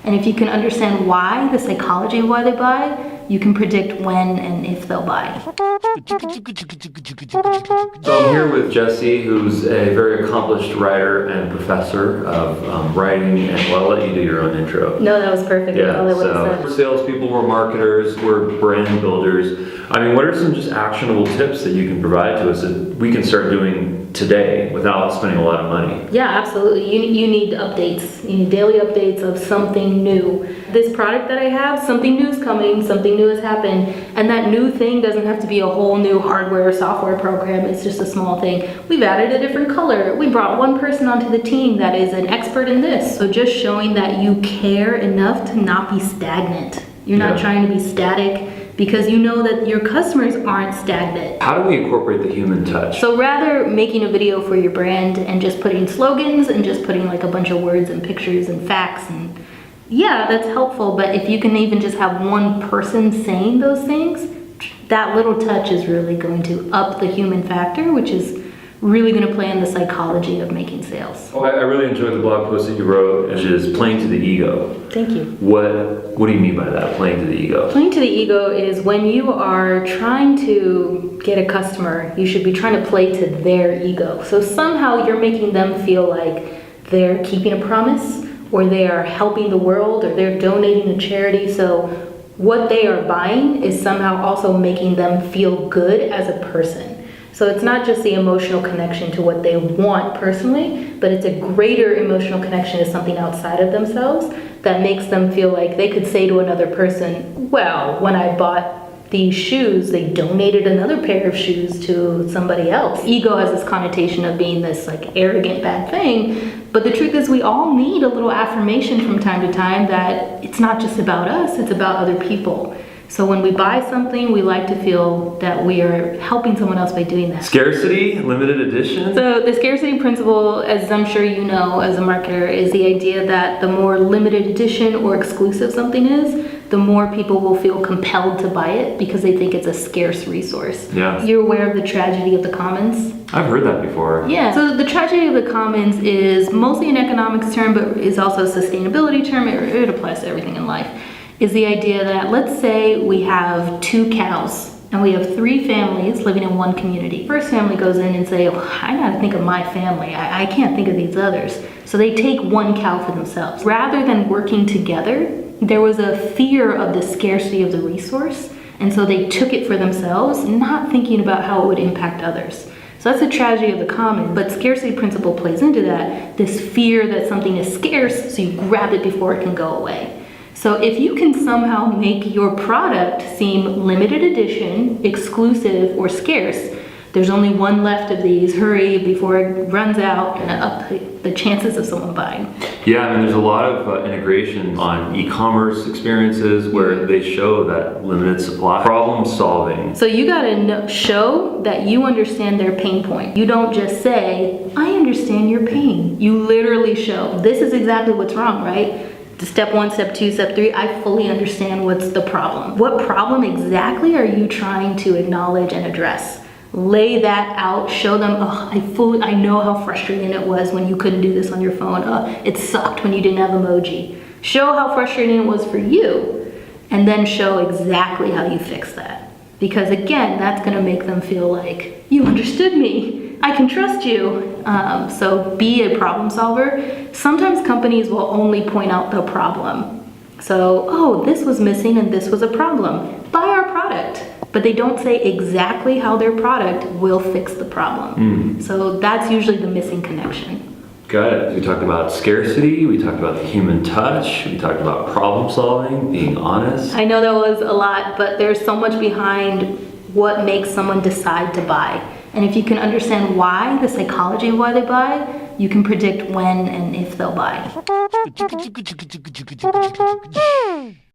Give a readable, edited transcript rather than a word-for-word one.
And if you can understand why, the psychology of why they buy, you can predict when and if they'll buy. So I'm here with Jesse, who's a very accomplished writer and professor of writing, and well, I'll let you do your own intro. No, that was perfect. Yeah, All I would've so said. we're salespeople, we're marketers, we're brand builders. I mean, what are some just actionable tips that you can provide to us that we can start doing today without spending a lot of money? Yeah, absolutely. You need updates. You need daily updates of something new. This product that I have, something new is coming, something new has happened, and that new thing doesn't have to be a whole new hardware or software program. It's just a small thing. We've added a different color. We brought one person onto the team that is an expert in this. So just showing that you care enough to not be stagnant. You're not trying to be static, because you know that your customers aren't stagnant. How do we incorporate the human touch? So rather making a video for your brand and just putting slogans and just putting like a bunch of words and pictures and facts, and yeah, that's helpful, but if you can even just have one person saying those things, that little touch is really going to up the human factor, which is really going to play in the psychology of making sales. Oh, I really enjoyed the blog post that you wrote, which is playing to the ego. Thank you. What do you mean by that, playing to the ego? Playing to the ego is when you are trying to get a customer, you should be trying to play to their ego. So somehow you're making them feel like they're keeping a promise, or they are helping the world, or they're donating to charity. So what they are buying is somehow also making them feel good as a person. So it's not just the emotional connection to what they want personally, but it's a greater emotional connection to something outside of themselves that makes them feel like they could say to another person, well, when I bought these shoes, they donated another pair of shoes to somebody else. Ego has this connotation of being this like arrogant bad thing, but the truth is we all need a little affirmation from time to time that it's not just about us, it's about other people. So when we buy something, we like to feel that we are helping someone else by doing that. Scarcity, limited edition? So the scarcity principle, as I'm sure you know as a marketer, is the idea that the more limited edition or exclusive something is, the more people will feel compelled to buy it because they think it's a scarce resource. Yeah. You're aware of the tragedy of the commons? I've heard that before. Yeah, so the tragedy of the commons is mostly an economics term, but is also a sustainability term. It applies to everything in life. Is the idea that, let's say we have 2 cows and we have 3 families living in one community. First family goes in and say, oh, I gotta think of my family. I can't think of these others. So they take 1 cow for themselves. Rather than working together, there was a fear of the scarcity of the resource. And so they took it for themselves, not thinking about how it would impact others. So that's the tragedy of the common, but scarcity principle plays into that. This fear that something is scarce, so you grab it before it can go away. So if you can somehow make your product seem limited edition, exclusive, or scarce, there's only 1 left of these, hurry before it runs out, and up the chances of someone buying. Yeah, I mean, there's a lot of integration on e-commerce experiences where they show that limited supply. Problem solving. So you gotta show that you understand their pain point. You don't just say, I understand your pain. You literally show, this is exactly what's wrong, right? Step 1, step 2, step 3, I fully understand what's the problem. What problem exactly are you trying to acknowledge and address? Lay that out, show them, oh, I know how frustrating it was when you couldn't do this on your phone. It sucked when you didn't have emoji. Show how frustrating it was for you, and then show exactly how you fix that. Because again, that's gonna make them feel like, you understood me. I can trust you. So be a problem solver. Sometimes companies will only point out the problem. So, oh, this was missing and this was a problem. Buy our product. But they don't say exactly how their product will fix the problem. So that's usually the missing connection. Got it. We talked about scarcity, we talked about the human touch, we talked about problem solving, being honest. I know that was a lot, but there's so much behind what makes someone decide to buy. And if you can understand why, the psychology of why they buy, you can predict when and if they'll buy.